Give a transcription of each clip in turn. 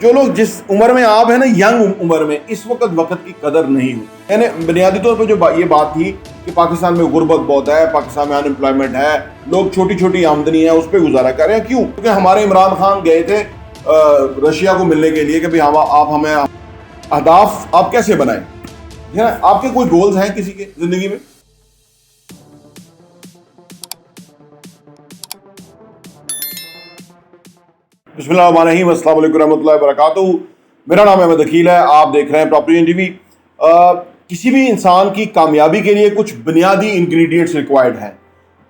जो लोग जिस उम्र में आप है ना, यंग उम्र में, इस वक्त की कदर नहीं होती। यानी बुनियादी तौर पर जो ये बात थी कि पाकिस्तान में गुर्बत बहुत है, पाकिस्तान में अनएम्प्लॉयमेंट है, लोग छोटी छोटी आमदनी है उस पर गुजारा कर रहे हैं। क्यों? क्योंकि हमारे इमरान खान गए थे रशिया को मिलने के लिए कि भाई आप हमें अहदाफ आप कैसे बनाएं, है ना? आपके कोई गोल्स हैं किसी के जिंदगी में? बिस्मिल्लाहिर्रहमानिर्रहीम, अस्सलाम वालेकुम रहमतुल्लाहि व बरकातुहू। मेरा नाम अहमद अकील है, आप देख रहे हैं प्रॉपर्टी एंड टीवी। किसी भी इंसान की कामयाबी के लिए कुछ बुनियादी इंग्रेडिएंट्स रिक्वायर्ड हैं,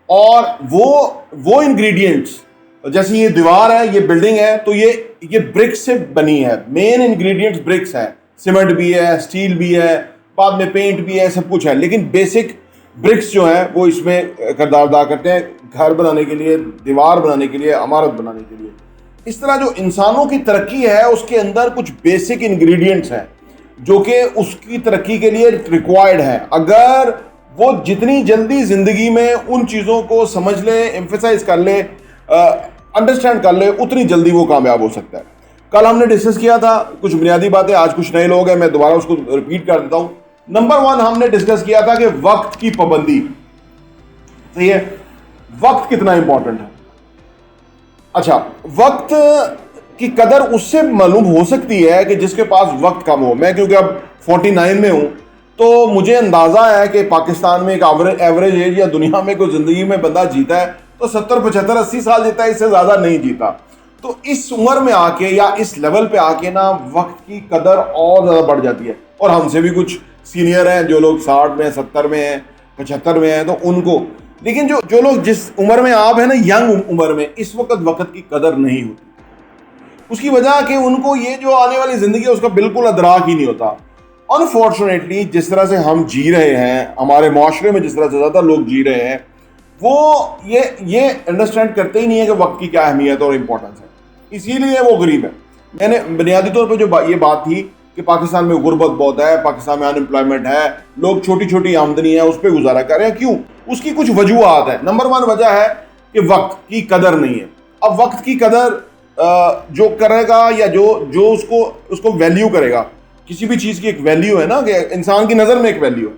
और वो इंग्रेडिएंट्स, जैसे ये दीवार है, ये बिल्डिंग है, तो ये ब्रिक्स से बनी है। मेन इंग्रेडिएंट्स ब्रिक्स है, सीमेंट भी है, स्टील भी है, बाद में पेंट भी है, सब कुछ है, लेकिन बेसिक ब्रिक्स जो है वो इसमें किरदार अदा करते हैं घर बनाने के लिए, दीवार बनाने के लिए, इमारत बनाने के लिए। इस तरह जो इंसानों की तरक्की है उसके अंदर कुछ बेसिक इंग्रेडिएंट्स हैं जो कि उसकी तरक्की के लिए रिक्वायर्ड है। अगर वो जितनी जल्दी जिंदगी में उन चीज़ों को समझ ले, एम्फेसाइज कर ले, अंडरस्टैंड कर ले, उतनी जल्दी वो कामयाब हो सकता है। कल हमने डिस्कस किया था कुछ बुनियादी बातें, आज कुछ नए लोग हैं, मैं दोबारा उसको रिपीट कर देता हूं। नंबर 1 हमने डिस्कस किया था कि वक्त की पाबंदी। सही है, वक्त कितना इंपॉर्टेंट है। अच्छा, वक्त की कदर उससे मालूम हो सकती है कि जिसके पास वक्त कम हो। मैं क्योंकि अब 49 में हूं, तो मुझे अंदाजा है कि पाकिस्तान में एक एवरेज एज या दुनिया में कोई जिंदगी में बंदा जीता है तो 70, 75, 80 साल जीता है, इससे ज्यादा नहीं जीता। तो इस उम्र में आके या इस लेवल पे आके ना वक्त की कदर और ज्यादा बढ़ जाती है। और हमसे भी कुछ सीनियर हैं जो लोग 60 में, 70 में हैं, 75 में हैं, तो उनको, लेकिन जो लोग जिस उम्र में आप है ना, यंग उम्र में, इस वक्त की कदर नहीं होती। उसकी वजह कि उनको ये जो आने वाली जिंदगी है उसका बिल्कुल अदराक ही नहीं होता। अनफॉर्चुनेटली जिस तरह से हम जी रहे हैं, हमारे माशरे में जिस तरह से ज्यादा लोग जी रहे हैं, वो ये अंडरस्टैंड करते ही नहीं है कि वक्त की क्या अहमियत और इंपॉर्टेंस है, इसीलिए वो गरीब है। मैंने बुनियादी तौर पर जो ये बात थी कि पाकिस्तान में गुर्बत बहुत है, पाकिस्तान में अनएम्प्लॉयमेंट है, लोग छोटी छोटी आमदनी है उस पर गुजारा कर रहे हैं। क्यों? उसकी कुछ वजूहात है। नंबर 1 वजह है कि वक्त की कदर नहीं है। अब वक्त की कदर जो करेगा या जो उसको वैल्यू करेगा, किसी भी चीज़ की एक वैल्यू है ना, कि इंसान की नज़र में एक वैल्यू है।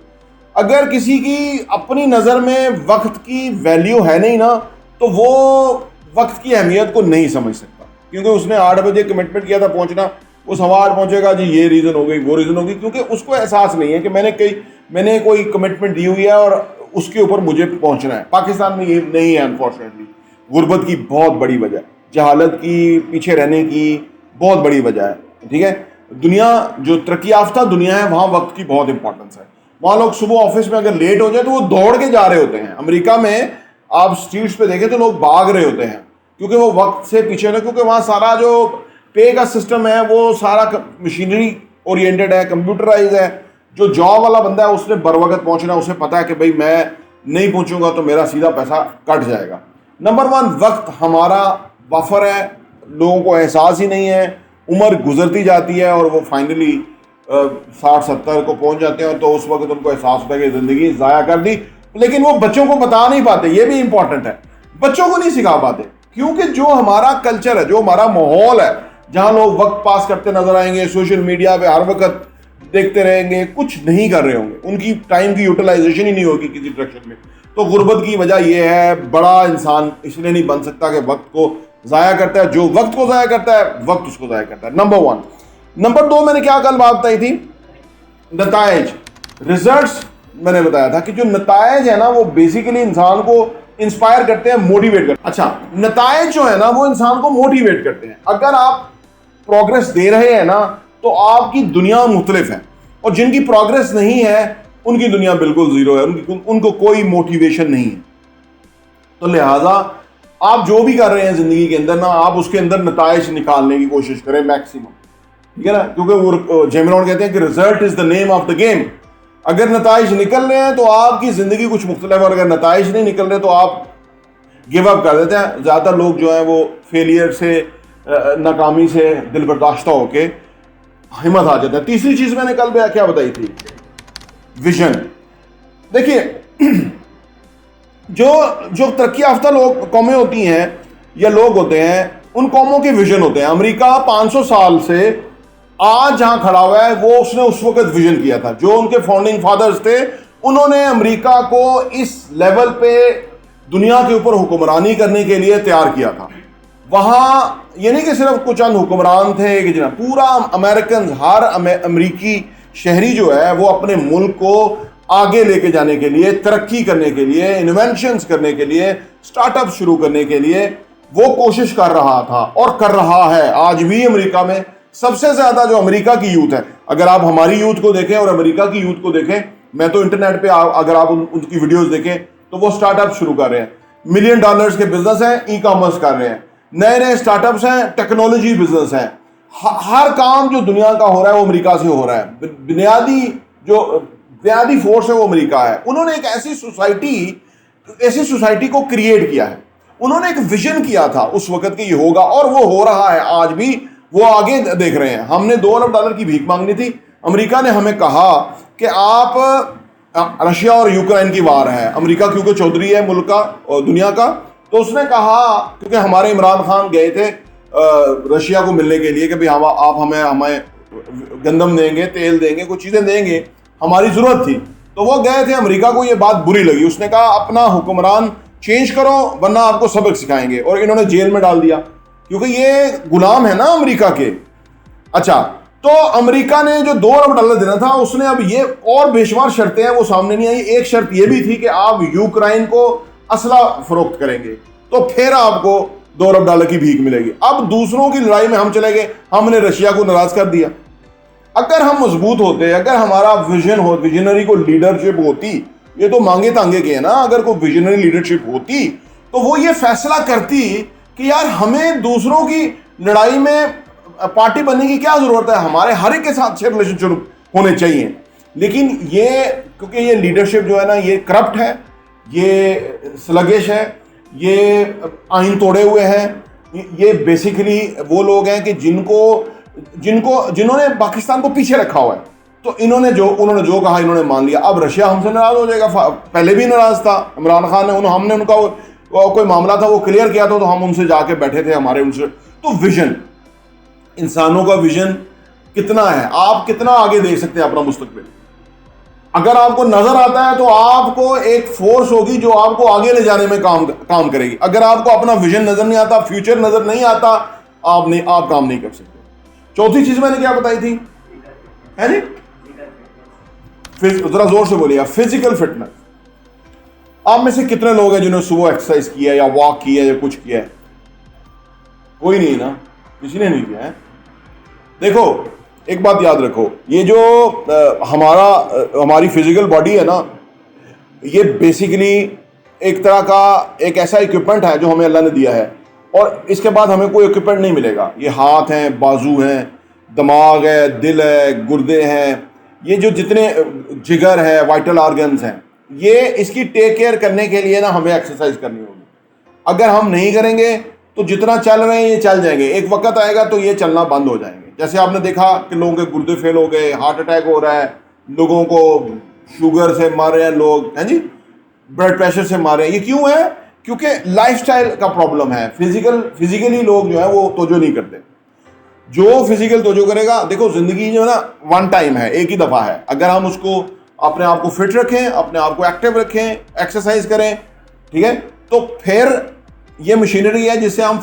अगर किसी की अपनी नज़र में वक्त की वैल्यू है नहीं ना, तो वो वक्त की अहमियत को नहीं समझ सकता। क्योंकि उसने 8 बजे कमिटमेंट किया था पहुंचना, वो सवार पहुंचेगा जी, ये रीज़न हो गई, वो रीज़न होगी, क्योंकि उसको एहसास नहीं है कि मैंने कोई कमिटमेंट दी हुई है और उसके ऊपर मुझे पहुंचना है। पाकिस्तान में ये नहीं है अनफॉर्चुनेटली। गुर्बत की बहुत बड़ी वजह, जहालत की, पीछे रहने की बहुत बड़ी वजह है। ठीक है, दुनिया जो तरक्की याफ्ता दुनिया है वहाँ वक्त की बहुत इंपॉर्टेंस है। वहाँ लोग सुबह ऑफिस में अगर लेट हो जाए तो वो दौड़ के जा रहे होते हैं। अमेरिका में आप स्ट्रीट्स पे देखें तो लोग भाग रहे होते हैं, क्योंकि वो वक्त से पीछे ना, क्योंकि वहाँ सारा जो पे का सिस्टम है वो सारा मशीनरी ओरिएंटेड है, कंप्यूटराइज है। जो जॉब वाला बंदा है उसने बर वक्त पहुंचना, उसे पता है कि भाई मैं नहीं पहुंचूंगा तो मेरा सीधा पैसा कट जाएगा। नंबर 1 वक्त हमारा बफर है, लोगों को एहसास ही नहीं है। उम्र गुजरती जाती है और वो फाइनली 60-70 को पहुंच जाते हैं, तो उस वक्त उनको एहसास होता है कि ज़िंदगी ज़ाया कर दी। लेकिन वो बच्चों को बता नहीं पाते, ये भी इंपॉर्टेंट है, बच्चों को नहीं सिखा पाते। क्योंकि जो हमारा कल्चर है, जो हमारा माहौल है, जहाँ लोग वक्त पास करते नजर आएंगे, सोशल मीडिया पे हर वक्त देखते रहेंगे, कुछ नहीं कर रहे होंगे, उनकी टाइम की यूटिलाइजेशन ही नहीं होगी किसी डायरेक्शन में। तो गुर्बत की वजह यह है, बड़ा इंसान इसलिए नहीं बन सकता कि वक्त को ज़ाया करता है। जो वक्त को ज़ाया करता है, वक्त उसको ज़ाया करता है। नंबर 1। नंबर 2 मैंने क्या कल बात बताई थी, नताइज, रिजल्ट्स। मैंने बताया था कि जो नताइज है ना, वो बेसिकली इंसान को इंस्पायर करते हैं, मोटिवेट करते हैं। अच्छा, नताइज जो है ना वो इंसान को मोटिवेट करते हैं। अगर आप प्रोग्रेस दे रहे हैं ना, तो आपकी दुनिया मुख्तलिफ है, और जिनकी प्रोग्रेस नहीं है उनकी दुनिया बिल्कुल जीरो है, उनको कोई मोटिवेशन नहीं है। तो लिहाजा आप जो भी कर रहे हैं जिंदगी के अंदर ना, आप उसके अंदर नताइज निकालने की कोशिश करें मैक्सिमम। ठीक है ना, क्योंकि वो जेम्स रॉन कहते हैं कि result is the name of the game. अगर नताइज निकल रहे हैं तो आपकी जिंदगी कुछ मुख्तलिफ है, और अगर नताइज नहीं निकल रहे तो आप गिव अप कर देते हैं। ज़्यादातर लोग जो हैं वो फेलियर से, नाकामी से दिल बर्दाश्ता होके हिम्मत आ जाता है। तीसरी चीज़ मैंने कल क्या बताई थी, विजन। देखिए, जो तरक्की याफ्ता लोग कौमें होती हैं या लोग होते हैं, उन कौमों के विजन होते हैं। अमेरिका 500 साल से आज जहां खड़ा हुआ है वो उसने उस वक्त विजन किया था। जो उनके फाउंडिंग फादर्स थे उन्होंने अमेरिका को इस लेवल पे दुनिया के ऊपर हुक्मरानी करने के लिए तैयार किया था। वहां ये नहीं कि सिर्फ कुछ चंद हुक्मरान थे कि जना पूरा अमेरिकन, हर अमेरिकी शहरी जो है वो अपने मुल्क को आगे लेके जाने के लिए, तरक्की करने के लिए, इन्वेंशंस करने के लिए, स्टार्टअप शुरू करने के लिए वो कोशिश कर रहा था और कर रहा है। आज भी अमेरिका में सबसे ज्यादा जो अमेरिका की यूथ है, अगर आप हमारी यूथ को देखें और अमेरिका की यूथ को देखें, मैं तो इंटरनेट पे अगर आप उनकी वीडियोस देखें तो वो स्टार्टअप शुरू कर रहे हैं, $1 मिलियन के बिजनेस हैं, ई कॉमर्स कर रहे हैं, नए नए स्टार्टअप्स हैं, टेक्नोलॉजी बिजनेस हैं। हर काम जो दुनिया का हो रहा है वो अमेरिका से हो रहा है। बुनियादी फोर्स है वो अमेरिका है। उन्होंने एक ऐसी सोसाइटी को क्रिएट किया है। उन्होंने एक विजन किया था उस वक्त कि ये होगा और वो हो रहा है। आज भी वो आगे देख रहे हैं। हमने $2 अरब की भीख मांगनी थी, अमेरिका ने हमें कहा कि आप, रशिया और यूक्रेन की वार है, अमेरिका क्योंकि चौधरी है मुल्क का और दुनिया का, तो उसने कहा, क्योंकि हमारे इमरान खान गए थे रशिया को मिलने के लिए कि भाई आप हमें गंदम देंगे, तेल देंगे, कुछ चीज़ें देंगे, हमारी ज़रूरत थी। तो वो गए थे, अमेरिका को ये बात बुरी लगी, उसने कहा अपना हुक्मरान चेंज करो वरना आपको सबक सिखाएंगे, और इन्होंने जेल में डाल दिया क्योंकि ये गुलाम है ना अमेरिका के। अच्छा, तो अमेरिका ने जो $2 अरब देना था उसने अब ये और बेशुमार शर्तें हैं वो सामने नहीं आई। एक शर्त ये भी थी कि आप यूक्रेन को असला फरोख्त करेंगे तो फिर आपको $2 अरब की भीख मिलेगी। अब दूसरों की लड़ाई में हम चले गए, हमने रशिया को नाराज कर दिया। अगर हम मजबूत होते, अगर हमारा विजन हो, विजनरी को लीडरशिप होती, ये तो मांगे तांगे के है ना, अगर कोई विजनरी लीडरशिप होती तो वो ये फैसला करती कि यार हमें दूसरों की लड़ाई में पार्टी बनने की क्या जरूरत है, हमारे हर एक के साथ अच्छे रिलेशनशिप होने चाहिए। लेकिन ये, क्योंकि ये लीडरशिप जो है ना ये करप्ट है, ये स्लगिश है, ये आइन तोड़े हुए हैं, ये बेसिकली वो लोग हैं कि जिन्होंने पाकिस्तान को पीछे रखा हुआ है। तो उन्होंने जो कहा इन्होंने मान लिया। अब रशिया हमसे नाराज हो जाएगा, पहले भी नाराज था इमरान खान ने, हमने उनका कोई मामला था वो क्लियर किया था तो हम उनसे जाके बैठे थे, हमारे उनसे। तो विजन, इंसानों का विजन कितना है, आप कितना आगे देख सकते हैं अपना मुस्तकबिल। अगर आपको नजर आता है तो आपको एक फोर्स होगी जो आपको आगे ले जाने में काम करेगी। अगर आपको अपना विजन नजर नहीं आता, फ्यूचर नजर नहीं आता, आप काम नहीं कर सकते। चौथी चीज मैंने क्या बताई थी, है नी, जरा जोर से बोलिए, फिजिकल फिटनेस। आप में से कितने लोग हैं जिन्होंने सुबह एक्सरसाइज किया या वॉक किया या कुछ किया है? कोई नहीं ना, किसी ने नहीं किया है। देखो एक बात याद रखो, ये जो हमारी फिजिकल बॉडी है ना, ये बेसिकली एक तरह का एक ऐसा इक्विपमेंट है जो हमें अल्लाह ने दिया है, और इसके बाद हमें कोई इक्विपमेंट नहीं मिलेगा। ये हाथ हैं, बाजू हैं, दिमाग है, दिल है, गुर्दे हैं, ये जो जितने जिगर है, वाइटल ऑर्गन्स हैं, ये इसकी टेक केयर करने के लिए ना हमें एक्सरसाइज करनी होगी। अगर हम नहीं करेंगे तो जितना चल रहे हैं ये चल जाएंगे, एक वक्त आएगा तो ये चलना बंद हो जाएंगे। जैसे आपने देखा कि लोगों के गुर्दे फेल हो गए, हार्ट अटैक हो रहा है, लोगों को शुगर से मार रहे हैं लोग, हैं जी, ब्लड प्रेशर से मार रहे हैं। ये क्यों है? क्योंकि लाइफस्टाइल का प्रॉब्लम है। फिजिकली लोग जो है वो तवज्जो नहीं करते। जो फिजिकल तवज्जो करेगा, देखो जिंदगी जो है ना वन टाइम है, एक ही दफा है। अगर हम उसको अपने आप को फिट रखें, अपने आप को एक्टिव रखें, एक्सरसाइज करें, ठीक है, तो फिर ये मशीनरी है जिससे हम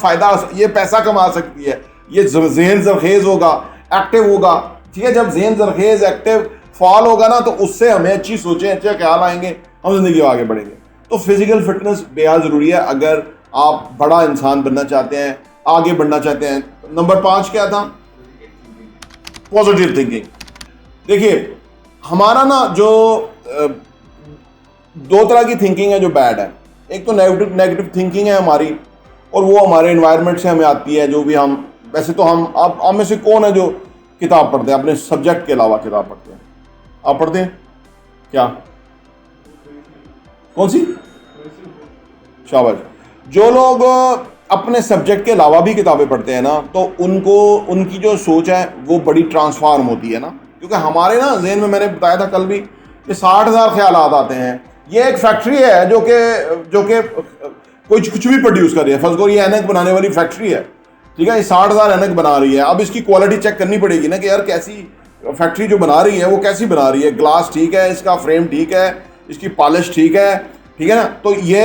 ये पैसा कमा सकती है। ये ज़हन जरखेज होगा, एक्टिव होगा, ठीक है। जब ज़हन जरखेज, एक्टिव, फाल होगा ना तो उससे हमें अच्छी सोचें, अच्छे ख्याल आएंगे, हम जिंदगी में आगे बढ़ेंगे। तो फिजिकल फिटनेस बेहद ज़रूरी है अगर आप बड़ा इंसान बनना चाहते हैं, आगे बढ़ना चाहते हैं। नंबर 5 क्या था? Positive thinking. देखिए हमारा ना जो 2 तरह की थिंकिंग है जो बैड है। एक तो नेगेटिव थिंकिंग है हमारी, और वो हमारे एनवायरनमेंट से हमें आती है। जो भी हम, वैसे तो आप में से कौन है जो किताब पढ़ते हैं, अपने सब्जेक्ट के अलावा किताब पढ़ते हैं? आप पढ़ते हैं क्या? कौन सी? शाबाश। जो लोग अपने सब्जेक्ट के अलावा भी किताबें पढ़ते हैं ना, तो उनकी जो सोच है वो बड़ी ट्रांसफॉर्म होती है ना। क्योंकि हमारे ना ज़हन में, मैंने बताया था कल भी, कि 60,000 ख्यालात आते हैं। ये एक फैक्ट्री है जो कि कुछ भी प्रोड्यूस कर रही है। फर्स्ट को ये ऐनक बनाने वाली फैक्ट्री है, ठीक है, ये 60,000 ऐनक बना रही है। अब इसकी क्वालिटी चेक करनी पड़ेगी ना कि यार कैसी फैक्ट्री जो बना रही है वो कैसी बना रही है, ग्लास ठीक है, इसका फ्रेम ठीक है, इसकी पॉलिश ठीक है ना। तो ये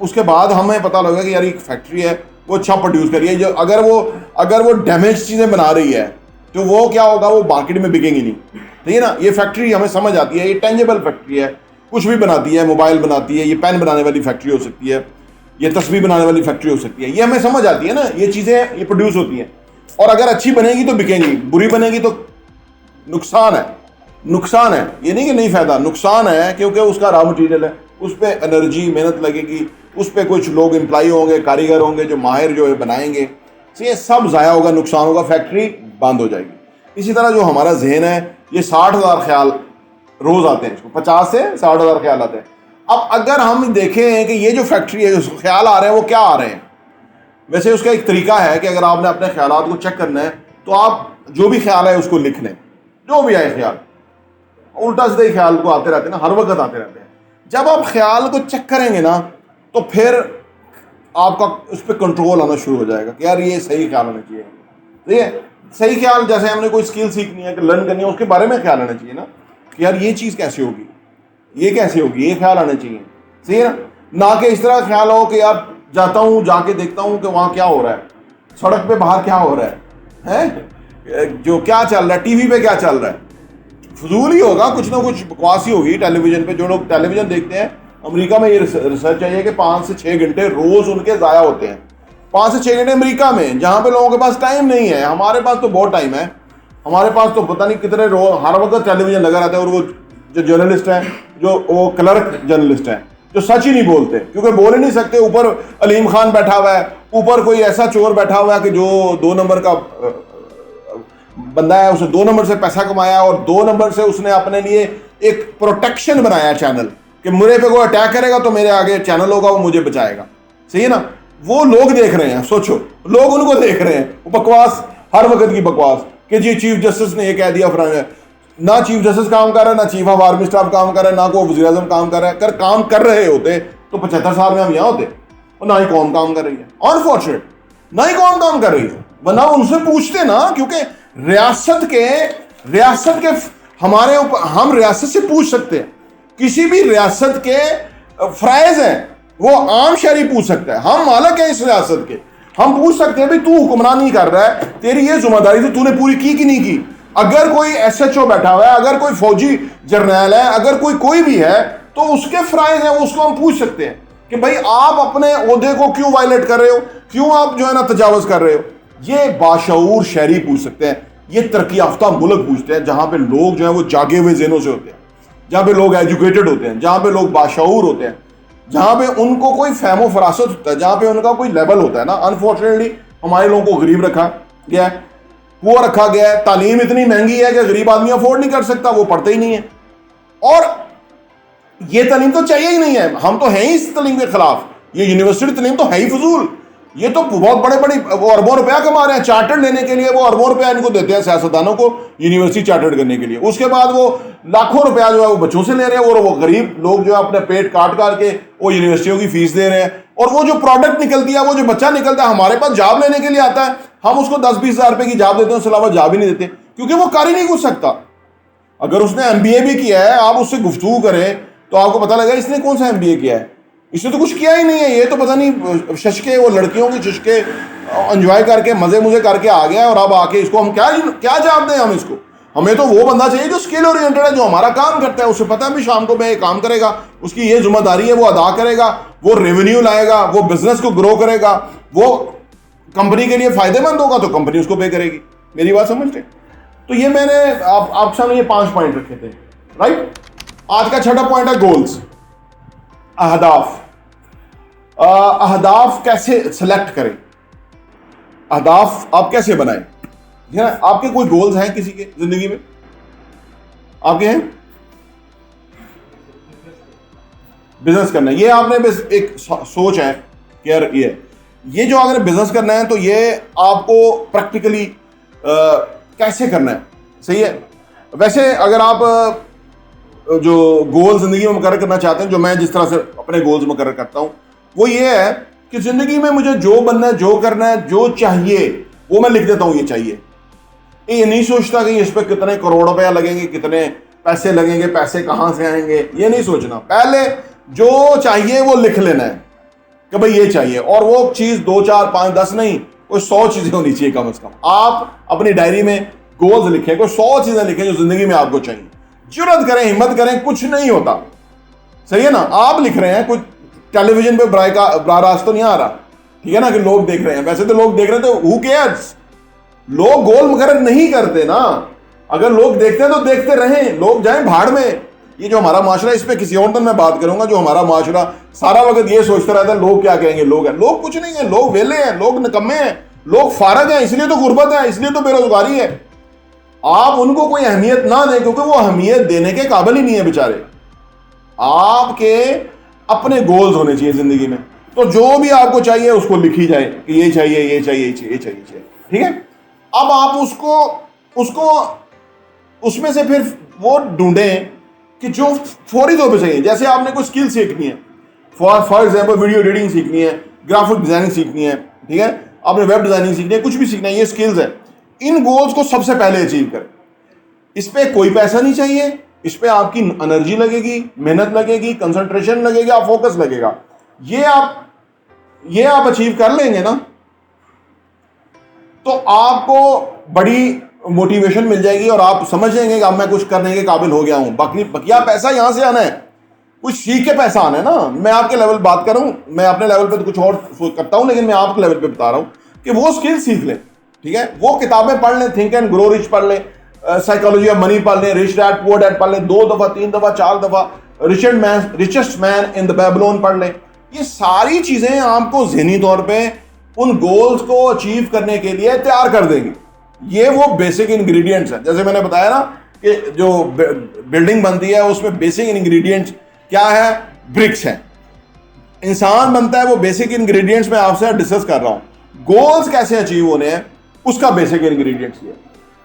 उसके बाद हमें पता लगेगा कि यार ये फैक्ट्री है वो अच्छा प्रोड्यूस कर रही है। जो अगर वो डैमेज चीज़ें बना रही है तो वो क्या होगा, वो मार्केट में बिकेंगी नहीं, ठीक है ना। ये फैक्ट्री हमें समझ आती है, ये टेंजेबल फैक्ट्री है, कुछ भी बनाती है, मोबाइल बनाती है, ये पेन बनाने वाली फैक्ट्री हो सकती है, ये तस्वीर बनाने वाली फैक्ट्री हो सकती है, ये हमें समझ आती है ना, ये चीज़ें ये प्रोड्यूस होती हैं। और अगर अच्छी बनेगी तो बिकेंगी, बुरी बनेगी तो नुकसान है। ये नहीं कि नहीं फायदा, नुकसान है, क्योंकि उसका रॉ मटेरियल है, उस पर एनर्जी मेहनत लगेगी, उस पर कुछ लोग एम्प्लॉय होंगे, कारीगर होंगे जो माहिर जो है बनाएंगे, तो ये सब ज़ाया होगा, नुकसान होगा, फैक्ट्री बंद हो जाएगी। इसी तरह जो हमारा जहन है, ये 60,000 ख्याल रोज़ आते हैं, इसको 50 से 60,000 ख्याल आते हैं। अब अगर हम देखें कि ये जो फैक्ट्री है, जो ख्याल आ रहे हैं वो क्या आ रहे हैं, वैसे उसका एक तरीका है कि अगर आपने अपने ख्यालात को चेक करना है तो आप जो भी ख्याल है उसको लिख लें, जो भी आए ख्याल, उल्टा सीधे ख्याल को आते रहते हैं ना, हर वक्त आते रहते हैं। जब आप ख्याल को चेक करेंगे ना तो फिर आपका उस पर कंट्रोल आना शुरू हो जाएगा कि यार ये सही ख्याल होना चाहिए। ठीक है, सही ख्याल, जैसे हमने कोई स्किल सीखनी है, लर्न करनी है, उसके बारे में ख्याल आना चाहिए ना कि यार ये चीज़ कैसे होगी, ये कैसे होगी, ये ख्याल आना चाहिए, सही है ना कि इस तरह ख्याल हो कि यार जाता हूँ, जाके देखता हूँ कि वहाँ क्या हो रहा है, सड़क पे बाहर क्या हो रहा है, जो क्या चल रहा है, टीवी पे क्या चल रहा है, फजूल ही होगा, कुछ ना कुछ बकवास ही होगी टेलीविजन पे। जो लोग टेलीविजन देखते हैं, अमेरिका में ये रिसर्च चाहिए कि 5 से 6 घंटे रोज उनके ज़ाया होते हैं, 5 से 6 घंटे अमेरिका में, जहाँ पे लोगों के पास टाइम नहीं है। हमारे पास तो बहुत टाइम है, हमारे पास तो पता नहीं कितने रोज हर वक्त टेलीविजन लगा रहता है। और वो जो जर्नलिस्ट हैं, जो वो क्लर्क जर्नलिस्ट हैं, जो सच ही नहीं बोलते, क्योंकि बोल ही नहीं सकते। ऊपर अलीम खान बैठा हुआ है, ऊपर कोई ऐसा चोर बैठा हुआ है कि जो 2 नंबर का बंदा है, उसने 2 नंबर से पैसा कमाया और 2 नंबर से उसने अपने लिए एक प्रोटेक्शन बनाया चैनल, कि मेरे पे कोई अटैक करेगा तो मेरे आगे चैनल होगा, वो मुझे बचाएगा, सही है ना। वो लोग देख रहे हैं, सोचो, लोग उनको देख रहे हैं, वो बकवास, हर वक्त की बकवास कि जी चीफ जस्टिस ने ये कह दिया फलाना। ना चीफ जस्टिस काम कर रहा है, ना चीफ ऑफ आर्मी स्टाफ काम कर रहा है, ना कोई वज़ीर आज़म काम कर रहा है। अगर काम कर रहे होते तो 75 साल में हम यहाँ होते, और ना ही कौम काम कर रही है, अनफॉर्चुनेट, ना ही कौम काम कर रही है, वरना उनसे पूछते ना, क्योंकि रियासत के हमारे ऊपर, हम रियासत से पूछ सकते हैं, किसी भी रियासत के फ्राइज हैं वो आम शहरी पूछ सकता है, हम मालिक हैं इस रियासत के, हम पूछ सकते हैं भाई तू हुक्मरानी कर रहा है, तेरी ये जिम्मेदारी तो तूने पूरी की कि नहीं की। अगर कोई SHO बैठा हुआ है, अगर कोई फौजी जर्नैल है, अगर कोई भी है, तो उसके फ्राइज हैं, उसको हम पूछ सकते हैं कि भाई आप अपने ओहदे को क्यों वायलेट कर रहे हो, क्यों आप जो है ना तजावज कर रहे हो। ये बाशऊर शहरी पूछ सकते हैं, ये तरक्की याफ्ता मुल्क पूछते हैं, जहां पे लोग जो है वो जागे हुए ज़हनों से होते हैं, जहां पे लोग एजुकेटेड होते हैं, जहां पे लोग बाशऊर होते हैं, जहां पे उनको कोई फहमो फरासत होता है, जहां पे उनका कोई लेवल होता है ना। अनफॉर्चुनेटली हमारे लोगों को गरीब रखा गया है, पुअर रखा गया है, तालीम इतनी महंगी है कि गरीब आदमी अफोर्ड नहीं कर सकता, वो पढ़ते ही नहीं है। और ये तालीम तो चाहिए ही नहीं है, हम तो हैं ही इस तालीम के खिलाफ, ये यूनिवर्सिटी तालीम तो है ही फजूल। ये तो बहुत बड़े वो अरबों रुपया कमा रहे हैं चार्टर्ड लेने के लिए, वो अरबों रुपया इनको देते हैं सियासतदानों को यूनिवर्सिटी चार्टर्ड करने के लिए, उसके बाद वो लाखों रुपया जो है वो बच्चों से ले रहे हैं, और वो गरीब लोग जो है अपने पेट काट के वो यूनिवर्सिटियों की फीस दे रहे हैं। और वो जो प्रोडक्ट निकलती है, वो जो बच्चा निकलता है, हमारे पास जॉब लेने के लिए आता है, हम उसको 10-20 हज़ार रुपये की जॉब देते हैं, उसके अलावा जॉब ही नहीं देते, क्योंकि वो कर ही नहीं कुछ सकता। अगर उसने MBA भी किया है, आप उससे गुफ्तगू करें तो आपको पता लगा इसने कौन सा MBA किया है, इसने तो कुछ किया ही नहीं है, ये तो पता नहीं शशके, वो लड़कियों की शशके एंजॉय करके मजे करके आ गया है, और अब आके इसको हम क्या जवाब दें हम इसको। हमें तो वो बंदा चाहिए जो स्किल ओरिएंटेड है, जो हमारा काम करता है, उसे पता है भी शाम को मैं ये काम करेगा, उसकी ये जिम्मेदारी है, वो अदा करेगा, वो रेवेन्यू लाएगा, वो बिजनेस को ग्रो करेगा, वो कंपनी के लिए फायदेमंद होगा तो कंपनी उसको पे करेगी। मेरी बात समझते? तो ये मैंने आप सामने ये 5 पॉइंट रखे थे, राइट। आज का छठा पॉइंट है गोल्स, अहदाफ। अहदाफ कैसे सेलेक्ट करें, अहदाफ आप कैसे बनाएं। आपके कोई गोल्स हैं किसी के जिंदगी में, आपके हैं? बिजनेस करना है, ये आपने बस एक सोच है कि यार ये जो अगर बिजनेस करना है तो ये आपको प्रैक्टिकली कैसे करना है, सही है। वैसे अगर आप जो गोल जिंदगी में मुकर्रर करना चाहते हैं, जो मैं जिस तरह से अपने गोल्स मुकर्रर करता हूं, वो ये है कि जिंदगी में मुझे जो बनना है, जो करना है, जो चाहिए, वो मैं लिख देता हूं ये चाहिए। ये नहीं सोचता कि इस पर कितने करोड़ रुपया लगेंगे, कितने पैसे लगेंगे, पैसे कहां से आएंगे, ये नहीं सोचना। पहले जो चाहिए वो लिख लेना है कि भाई ये चाहिए, और वो चीज 2 4 5 10 नहीं, कोई 100 चीजें होनी चाहिए कम से कम। आप अपनी डायरी में गोल्स लिखें, कोई 100 चीजें लिखें जो जिंदगी में आपको चाहिए। जुर्रत करें, हिम्मत करें, कुछ नहीं होता, सही है ना। आप लिख रहे हैं, कुछ टेलीविजन पे ब्राराज तो नहीं आ रहा, ठीक है ना, कि लोग देख रहे हैं। वैसे तो लोग देख रहे हैं, तो हु केयर्स। लोग गोल मकरर नहीं करते ना। अगर लोग देखते हैं तो देखते रहें, लोग जाएं भाड़ में। ये जो हमारा माशरा, इस पे किसी और दिन मैं बात करूंगा। जो हमारा माशरा सारा वक्त ये सोचता रहता है लोग क्या कहेंगे, लोग कुछ नहीं है, लोग वेले हैं, लोग निकम्मे हैं, लोग फारग हैं, इसलिए तो गुर्बत है, इसलिए तो बेरोजगारी है। आप उनको कोई अहमियत ना दें, क्योंकि वो अहमियत देने के काबिल ही नहीं है बेचारे। आपके अपने गोल्स होने चाहिए जिंदगी में। तो जो भी आपको चाहिए उसको लिखी जाए कि ये चाहिए, ये चाहिए, ये चाहिए, ये चाहिए, ठीक है। अब आप उसको उसमें से फिर वो ढूंढें कि जो फौरी तौर पे चाहिए। जैसे आपने कोई स्किल सीखनी है, फॉर एग्जांपल वीडियो एडिटिंग सीखनी है, ग्राफिक डिजाइनिंग सीखनी है, ठीक है, आपने वेब डिजाइनिंग सीखनी है, कुछ भी सीखना है, ये स्किल्स है। इन गोल्स को सबसे पहले अचीव करें। इस पे कोई पैसा नहीं चाहिए, इस पे आपकी एनर्जी लगेगी, मेहनत लगेगी, कंसंट्रेशन लगेगा, फोकस लगेगा। ये आप अचीव कर लेंगे ना, तो आपको बड़ी मोटिवेशन मिल जाएगी और आप समझ जाएंगे कि अब मैं कुछ करने के काबिल हो गया हूं। बकिया पैसा यहां से आना है, कुछ सीख के पैसा आना है ना। मैं आपके लेवल बात कर रहा हूं, मैं अपने लेवल पे तो कुछ और करता हूं, लेकिन मैं आपके लेवल पे बता रहा हूं कि वो स्किल सीख लें, ठीक है। वो किताबें पढ़ लें, थिंक एंड ग्रो रिच पढ़ लें, साइकोलॉजी ऑफ मनी पढ़ लें, रिच डैड पुअर डैड पढ़ लें, 2 दफा 3 दफा 4 दफा richest man in the Babylon पढ़ लें। ये सारी चीजें आपको ज़हनी तौर पे उन गोल्स को अचीव करने के लिए तैयार कर देंगी। ये वो बेसिक इंग्रेडिएंट्स हैं। जैसे मैंने बताया ना कि जो बिल्डिंग बनती है उसमें बेसिक इंग्रेडिएंट्स क्या है, ब्रिक्स हैं। इंसान बनता है, वो बेसिक इंग्रेडिएंट्स मैं आपसे डिस्कस कर रहा हूं। गोल्स कैसे अचीव होने हैं उसका बेसिक इंग्रेडिएंट्स ये।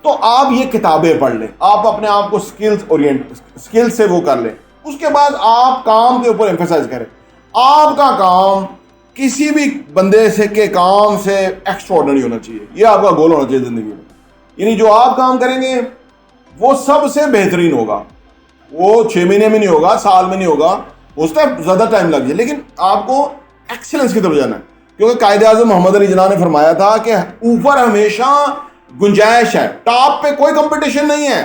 तो आप ये किताबें पढ़ लें, आप अपने आप को स्किल्स से वो कर लें। उसके बाद आप काम के ऊपर एम्फेसाइज करें। आपका काम किसी भी बंदे से के काम से एक्स्ट्राऑर्डिनरी होना चाहिए। ये आपका गोल होना चाहिए जिंदगी में। यानी जो आप काम करेंगे वो सबसे बेहतरीन होगा। वो 6 महीने में नहीं होगा, साल में नहीं होगा, उस टाइम ज्यादा टाइम लग जाए, लेकिन आपको एक्सीलेंस की तरफ जाना है। क्योंकि कायदे आज़म मोहम्मद अली जिन्ना ने फरमाया था कि ऊपर हमेशा गुंजाइश है, टॉप पे कोई कंपटीशन नहीं है।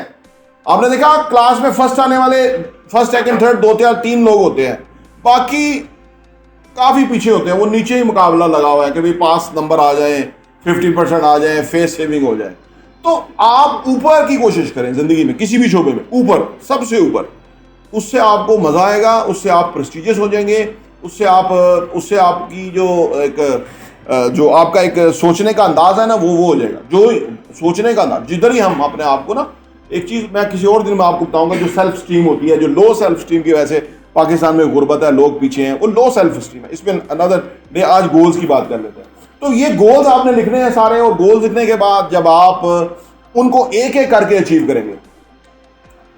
आपने देखा क्लास में फर्स्ट आने वाले, फर्स्ट सेकंड थर्ड 2 या 3 लोग होते हैं, बाकी काफी पीछे होते हैं। वो नीचे ही मुकाबला लगा हुआ है कि भाई पास नंबर आ जाए, 50% आ जाए, फेस सेविंग हो जाए। तो आप ऊपर की कोशिश करें जिंदगी में, किसी भी शोबे में ऊपर, सबसे ऊपर। उससे आपको मजा आएगा, उससे आप प्रेस्टिजियस हो जाएंगे, उससे आपकी जो आपका एक सोचने का अंदाज है ना, वो हो जाएगा। जो सोचने का अंदाज, जिधर ही हम अपने आप को ना, एक चीज मैं किसी और दिन में आपको बताऊंगा, जो सेल्फ स्टीम होती है, जो लो सेल्फ स्टीम की वजह से पाकिस्तान में गुर्बत है, लोग पीछे हैं, वो लो सेल्फ स्टीम है। इसमें अनदर डे आज गोल्स की बात कर लेते हैं। तो ये गोल्स आपने लिखने हैं सारे, और गोल्स लिखने के बाद जब आप उनको एक एक करके अचीव करेंगे,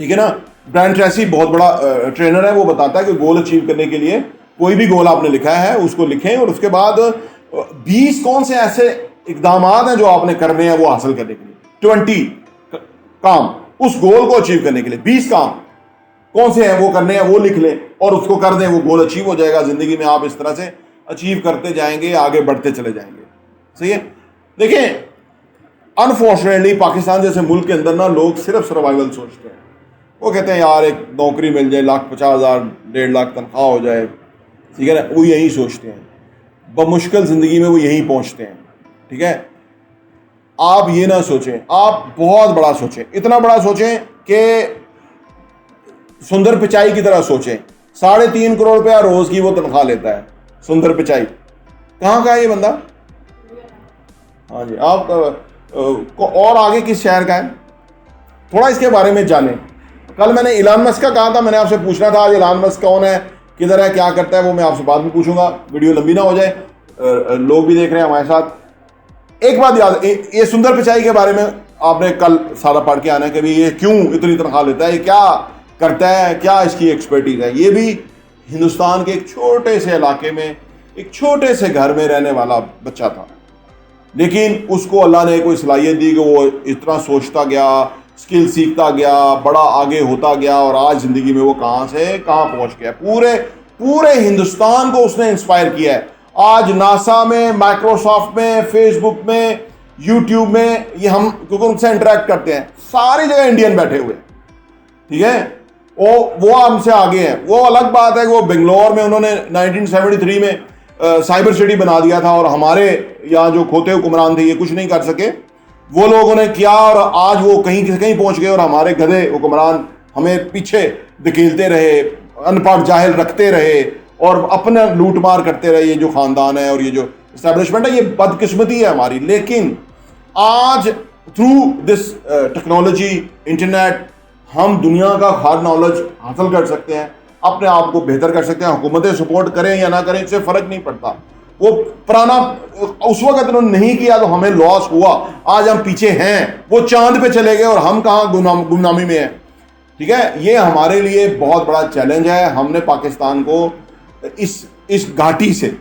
ठीक है ना। ब्रायन ट्रेसी बहुत बड़ा ट्रेनर है, वो बताता है कि गोल अचीव करने के लिए कोई भी गोल आपने लिखा है उसको लिखें, और उसके बाद 20 कौन से ऐसे इकदाम हैं जो आपने करने हैं वो हासिल करने के लिए। 20 काम उस गोल को अचीव करने के लिए, 20 काम कौन से हैं वो करने हैं, वो लिख लें और उसको कर दें, वो गोल अचीव हो जाएगा। जिंदगी में आप इस तरह से अचीव करते जाएंगे, आगे बढ़ते चले जाएंगे। सही है। देखिए, अनफॉर्चुनेटली पाकिस्तान जैसे मुल्क के अंदर ना लोग सिर्फ सर्वाइवल सोचते हैं। वो कहते हैं यार एक नौकरी मिल जाए, 1,50,000 1.5 लाख तनख्वाह हो जाए, ठीक है ना, वो यही सोचते हैं। बमुश्किल जिंदगी में वो यही पहुंचते हैं, ठीक है। आप ये ना सोचें, आप बहुत बड़ा सोचें, इतना बड़ा सोचें कि सुंदर पिचाई की तरह सोचें। 3.5 करोड़ रुपया रोज की वो तनख्वाह लेता है सुंदर पिचाई। कहाँ का है ये बंदा? हाँ जी। आप और आगे किस शहर का है, थोड़ा इसके बारे में जानें। कल मैंने इलान मस्क का कहा था, मैंने आपसे पूछना था आज इलान मस्क कौन है, किधर है, क्या करता है, वो मैं आपसे बाद में पूछूंगा, वीडियो लंबी ना हो जाए, लोग भी देख रहे हैं हमारे साथ। एक बात याद, ये सुंदर पिचाई के बारे में आपने कल सारा पढ़ के आना है कि भाई ये क्यों इतनी तनख्वाह लेता है, ये क्या करता है, क्या इसकी एक्सपर्टीज है। ये भी हिंदुस्तान के एक छोटे से इलाके में, एक छोटे से घर में रहने वाला बच्चा था, लेकिन उसको अल्लाह ने कोई सलाहियत दी कि वो इतना सोचता गया, स्किल सीखता गया, बड़ा आगे होता गया और आज ज़िंदगी में वो कहाँ से कहाँ पहुँच गया। पूरे पूरे हिंदुस्तान को उसने इंस्पायर किया है। आज नासा में, माइक्रोसॉफ्ट में, फेसबुक में, यूट्यूब में, ये हम क्योंकि उनसे इंटरेक्ट करते हैं, सारी जगह इंडियन बैठे हुए, ठीक है। वो हमसे आगे हैं। वो अलग बात है कि वो बेंगलोर में उन्होंने 1973 में साइबर सिटी बना दिया था और हमारे यहाँ जो खोते हुक्मरान थे ये कुछ नहीं कर सके, वो लोगों ने किया और आज वो कहीं से कहीं पहुंच गए और हमारे गधे हुक्मरान हमें पीछे धकेलते रहे, अनपढ़ जाहिल रखते रहे और अपना लूट मार करते रहे। ये जो खानदान है और ये जो इस्टेब्लिशमेंट है, ये बदकिस्मती है हमारी। लेकिन आज थ्रू दिस टेक्नोलॉजी, इंटरनेट, हम दुनिया का हर नॉलेज हासिल कर सकते हैं, अपने आप को बेहतर कर सकते हैं। हुकूमतें सपोर्ट करें या ना करें इससे फ़र्क नहीं पड़ता। वो पुराना उस वक्त उन्होंने नहीं किया तो हमें लॉस हुआ, आज हम पीछे हैं। वो चांद पे चले गए और हम कहाँ गुमनामी में हैं, ठीक है। ये हमारे लिए बहुत बड़ा चैलेंज है। हमने पाकिस्तान को इस घाटी से,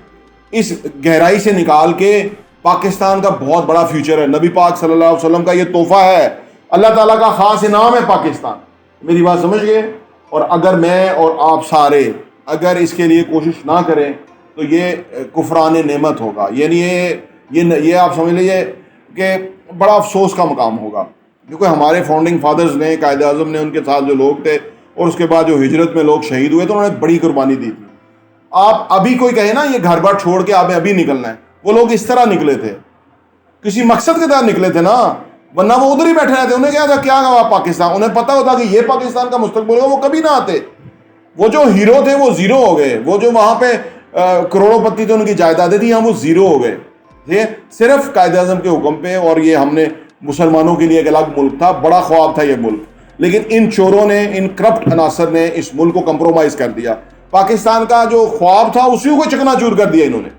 इस गहराई से निकाल के पाकिस्तान का बहुत बड़ा फ्यूचर है। नबी पाक सल्लल्लाहु अलैहि वसल्लम का ये तोहफा है, अल्लाह ताला का खास इनाम है पाकिस्तान। मेरी बात समझ गए। और अगर मैं और आप सारे अगर इसके लिए कोशिश ना करें तो ये कुफरान नेमत होगा। यानी ये आप समझ लीजिए कि बड़ा अफसोस का मकाम होगा, क्योंकि हमारे फाउंडिंग फादर्स ने, कायद आज़म ने, उनके साथ जो लोग थे और उसके बाद जो हिजरत में लोग शहीद हुए तो उन्होंने बड़ी कुर्बानी दी थी। आप अभी कोई कहे ना ये घर बार छोड़ के आपने अभी निकलना है, वो लोग इस तरह निकले थे, किसी मकसद के तहत निकले थे ना, वरना वो उधर ही बैठे रहते। उन्हें क्या था, क्या कहा पाकिस्तान, उन्हें पता होता कि ये पाकिस्तान का मुस्तकबिल होगा, वो कभी ना आते। वो जो हीरो थे वो जीरो हो गए। वो जो वहां पे करोड़ोंपति थे, उनकी जायदादें थी, हम वो जीरो हो गए। ये सिर्फ कायद आज़म के हुक्म पे। और ये हमने मुसलमानों के लिए एक अलग मुल्क था, बड़ा ख्वाब था ये मुल्क, लेकिन इन चोरों ने, इन करप्ट अनासर ने इस मुल्क को कंप्रोमाइज कर दिया। पाकिस्तान का जो ख्वाब था उसी को चकनाचूर कर दिया इन्होंने।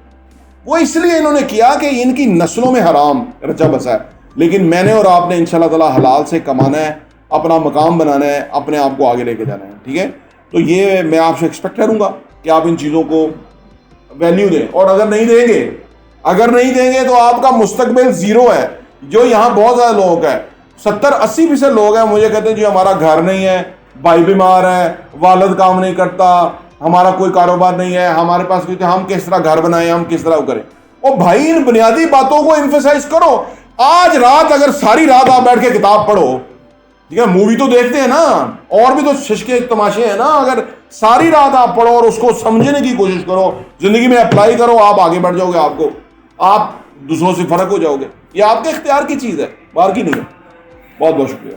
वो इसलिए इन्होंने किया कि इनकी नस्लों में हराम रचा बसा है। लेकिन मैंने और आपने इंशाल्लाह ताला हलाल से कमाना है, अपना मकाम बनाना है, अपने आप को आगे लेके जाना है, ठीक है। तो ये मैं आपसे एक्सपेक्ट करूंगा कि आप इन चीज़ों को वैल्यू दें। और अगर नहीं देंगे तो आपका मुस्तकबिल जीरो है। जो यहाँ बहुत ज़्यादा लोग हैं, 70-80% लोग हैं, मुझे कहते हैं जी हमारा घर नहीं है, भाई बीमार है, वालिद काम नहीं करता, हमारा कोई कारोबार नहीं है, हमारे पास कुछ, हम किस तरह घर बनाएं, हम किस तरह करें। ओ भाई, इन बुनियादी बातों को एम्फेसाइज करो। आज रात अगर सारी रात आप बैठ के किताब पढ़ो, ठीक है, मूवी तो देखते हैं ना, और भी तो शिशके तमाशे हैं ना, अगर सारी रात आप पढ़ो और उसको समझने की कोशिश करो, जिंदगी में अप्लाई करो, आप आगे बढ़ जाओगे। आप दूसरों से फर्क हो जाओगे। ये आपके इख्तियार की चीज़ है, बाहर की नहीं है। बहुत बहुत शुक्रिया।